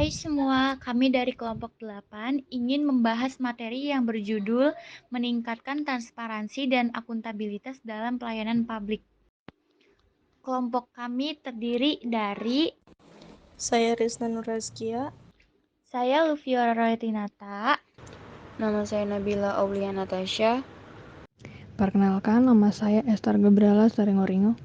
Hai semua, kami dari kelompok 8 ingin membahas materi yang berjudul Meningkatkan Transparansi dan Akuntabilitas dalam Pelayanan Publik. Kelompok kami terdiri dari Saya Rizna Nurrezkia. saya Lufiora Roetinata. Nama saya Nabila Aulia Natasha. Perkenalkan, nama saya Esther Gabriela Saringoringo.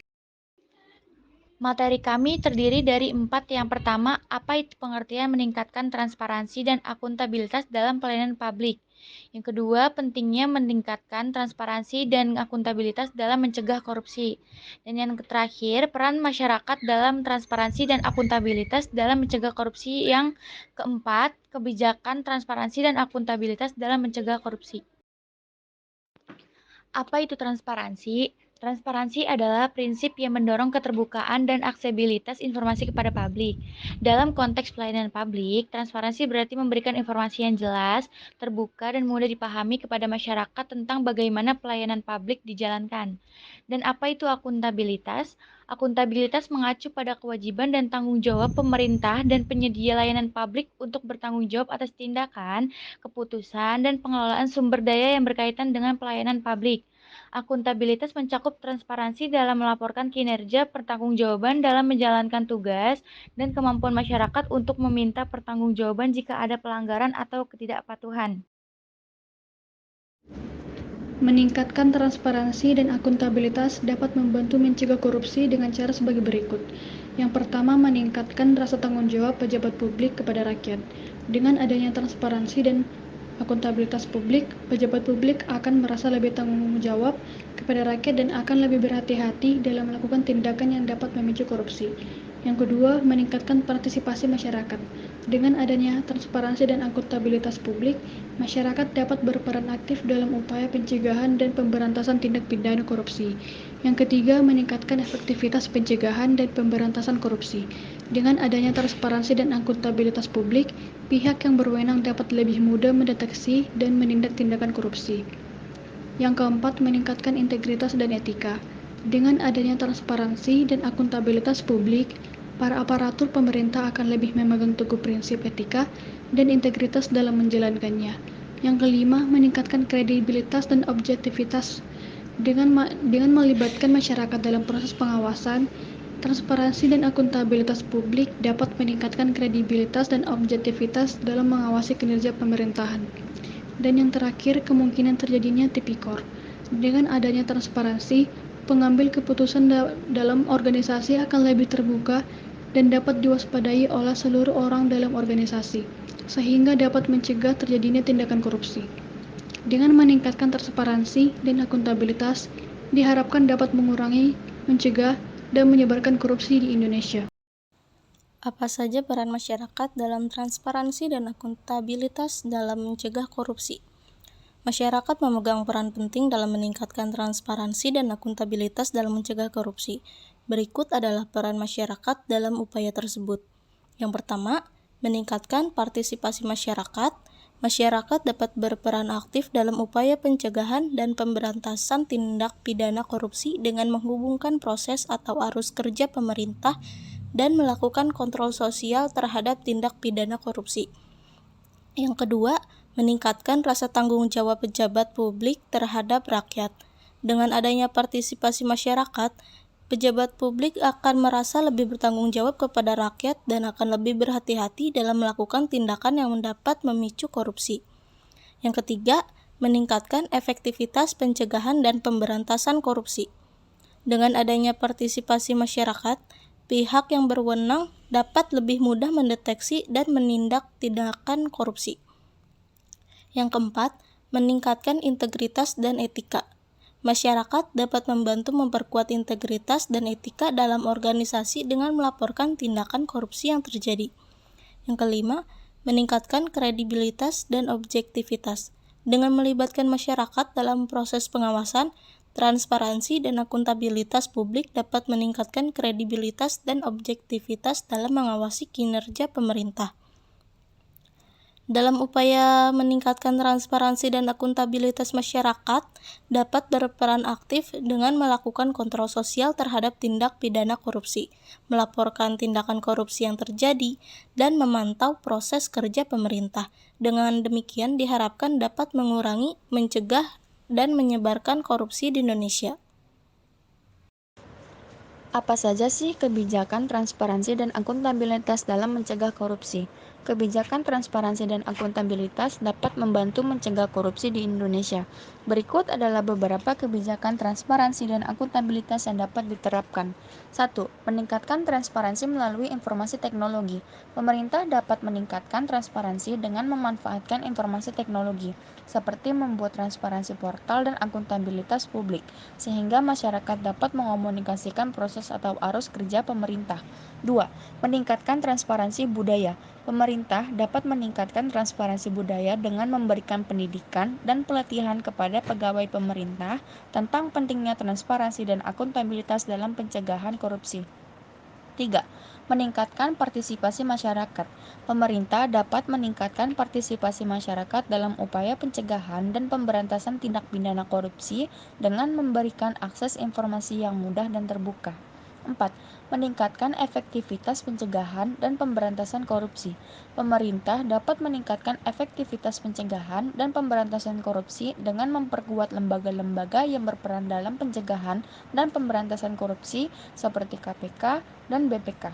Materi kami terdiri dari 4. Yang pertama, apa itu pengertian meningkatkan transparansi dan akuntabilitas dalam pelayanan publik. Yang kedua, pentingnya meningkatkan transparansi dan akuntabilitas dalam mencegah korupsi. Dan yang terakhir, peran masyarakat dalam transparansi dan akuntabilitas dalam mencegah korupsi. Yang keempat, kebijakan transparansi dan akuntabilitas dalam mencegah korupsi. Apa itu transparansi? Transparansi adalah prinsip yang mendorong keterbukaan dan aksesibilitas informasi kepada publik. Dalam konteks pelayanan publik, transparansi berarti memberikan informasi yang jelas, terbuka, dan mudah dipahami kepada masyarakat tentang bagaimana pelayanan publik dijalankan. Dan apa itu akuntabilitas? Akuntabilitas mengacu pada kewajiban dan tanggung jawab pemerintah dan penyedia layanan publik untuk bertanggung jawab atas tindakan, keputusan, dan pengelolaan sumber daya yang berkaitan dengan pelayanan publik. Akuntabilitas mencakup transparansi dalam melaporkan kinerja, pertanggungjawaban dalam menjalankan tugas, dan kemampuan masyarakat untuk meminta pertanggungjawaban jika ada pelanggaran atau ketidakpatuhan. Meningkatkan transparansi dan akuntabilitas dapat membantu mencegah korupsi dengan cara sebagai berikut. Yang pertama, meningkatkan rasa tanggung jawab pejabat publik kepada rakyat. Dengan adanya transparansi dan akuntabilitas publik, pejabat publik akan merasa lebih tanggung jawab kepada rakyat dan akan lebih berhati-hati dalam melakukan tindakan yang dapat memicu korupsi. Yang kedua, meningkatkan partisipasi masyarakat. Dengan adanya transparansi dan akuntabilitas publik, masyarakat dapat berperan aktif dalam upaya pencegahan dan pemberantasan tindak pidana korupsi. Yang ketiga, meningkatkan efektivitas pencegahan dan pemberantasan korupsi. Dengan adanya transparansi dan akuntabilitas publik, pihak yang berwenang dapat lebih mudah mendeteksi dan menindak tindakan korupsi. Yang keempat, meningkatkan integritas dan etika. Dengan adanya transparansi dan akuntabilitas publik, para aparatur pemerintah akan lebih memegang teguh prinsip etika dan integritas dalam menjalankannya. Yang kelima, meningkatkan kredibilitas dan objektivitas. Dengan melibatkan masyarakat dalam proses pengawasan, transparansi dan akuntabilitas publik dapat meningkatkan kredibilitas dan objektivitas dalam mengawasi kinerja pemerintahan. Dan yang terakhir, kemungkinan terjadinya tipikor. Dengan adanya transparansi, pengambil keputusan dalam organisasi akan lebih terbuka dan dapat diwaspadai oleh seluruh orang dalam organisasi, sehingga dapat mencegah terjadinya tindakan korupsi. Dengan meningkatkan transparansi dan akuntabilitas, diharapkan dapat mengurangi, mencegah, dan menyebarkan korupsi di Indonesia. Apa saja peran masyarakat dalam transparansi dan akuntabilitas dalam mencegah korupsi? Masyarakat memegang peran penting dalam meningkatkan transparansi dan akuntabilitas dalam mencegah korupsi. Berikut adalah peran masyarakat dalam upaya tersebut. Yang pertama, meningkatkan partisipasi masyarakat. Masyarakat dapat berperan aktif dalam upaya pencegahan dan pemberantasan tindak pidana korupsi dengan menghubungkan proses atau arus kerja pemerintah dan melakukan kontrol sosial terhadap tindak pidana korupsi. Yang kedua, meningkatkan rasa tanggung jawab pejabat publik terhadap rakyat. Dengan adanya partisipasi masyarakat, pejabat publik akan merasa lebih bertanggung jawab kepada rakyat dan akan lebih berhati-hati dalam melakukan tindakan yang dapat memicu korupsi. Yang ketiga, meningkatkan efektivitas pencegahan dan pemberantasan korupsi. Dengan adanya partisipasi masyarakat, pihak yang berwenang dapat lebih mudah mendeteksi dan menindak tindakan korupsi. Yang keempat, meningkatkan integritas dan etika. Masyarakat dapat membantu memperkuat integritas dan etika dalam organisasi dengan melaporkan tindakan korupsi yang terjadi. Yang kelima, meningkatkan kredibilitas dan objektivitas. Dengan melibatkan masyarakat dalam proses pengawasan, transparansi dan akuntabilitas publik dapat meningkatkan kredibilitas dan objektivitas dalam mengawasi kinerja pemerintah. Dalam upaya meningkatkan transparansi dan akuntabilitas masyarakat, dapat berperan aktif dengan melakukan kontrol sosial terhadap tindak pidana korupsi, melaporkan tindakan korupsi yang terjadi, dan memantau proses kerja pemerintah. Dengan demikian diharapkan dapat mengurangi, mencegah, dan menyebarkan korupsi di Indonesia. Apa saja sih kebijakan transparansi dan akuntabilitas dalam mencegah korupsi? Kebijakan transparansi dan akuntabilitas dapat membantu mencegah korupsi di Indonesia. Berikut adalah beberapa kebijakan transparansi dan akuntabilitas yang dapat diterapkan. 1. Meningkatkan transparansi melalui informasi teknologi. Pemerintah dapat meningkatkan transparansi dengan memanfaatkan informasi teknologi, seperti membuat transparansi portal dan akuntabilitas publik, sehingga masyarakat dapat mengomunikasikan proses atau arus kerja pemerintah. 2. Meningkatkan transparansi budaya. Pemerintah dapat meningkatkan transparansi budaya dengan memberikan pendidikan dan pelatihan kepada pegawai pemerintah tentang pentingnya transparansi dan akuntabilitas dalam pencegahan korupsi. 3. Meningkatkan partisipasi masyarakat. Pemerintah dapat meningkatkan partisipasi masyarakat dalam upaya pencegahan dan pemberantasan tindak pidana korupsi dengan memberikan akses informasi yang mudah dan terbuka. 4. Meningkatkan efektivitas pencegahan dan pemberantasan korupsi. Pemerintah dapat meningkatkan efektivitas pencegahan dan pemberantasan korupsi dengan memperkuat lembaga-lembaga yang berperan dalam pencegahan dan pemberantasan korupsi seperti KPK dan BPK.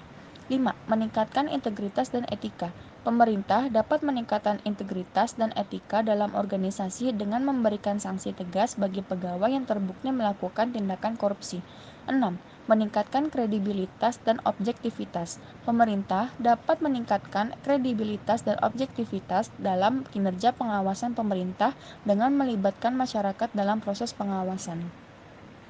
5. Meningkatkan integritas dan etika. Pemerintah dapat meningkatkan integritas dan etika dalam organisasi dengan memberikan sanksi tegas bagi pegawai yang terbukti melakukan tindakan korupsi. 6. Meningkatkan kredibilitas dan objektivitas. Pemerintah dapat meningkatkan kredibilitas dan objektivitas dalam kinerja pengawasan pemerintah dengan melibatkan masyarakat dalam proses pengawasan.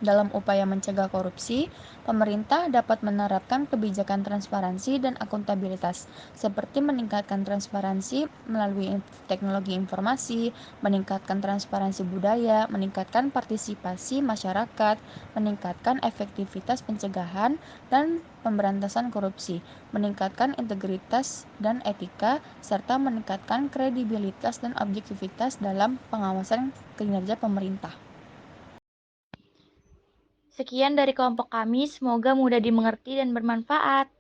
Dalam upaya mencegah korupsi, pemerintah dapat menerapkan kebijakan transparansi dan akuntabilitas, seperti meningkatkan transparansi melalui teknologi informasi, meningkatkan transparansi budaya, meningkatkan partisipasi masyarakat, meningkatkan efektivitas pencegahan dan pemberantasan korupsi, meningkatkan integritas dan etika, serta meningkatkan kredibilitas dan objektivitas dalam pengawasan kinerja pemerintah. Sekian dari kelompok kami, semoga mudah dimengerti dan bermanfaat.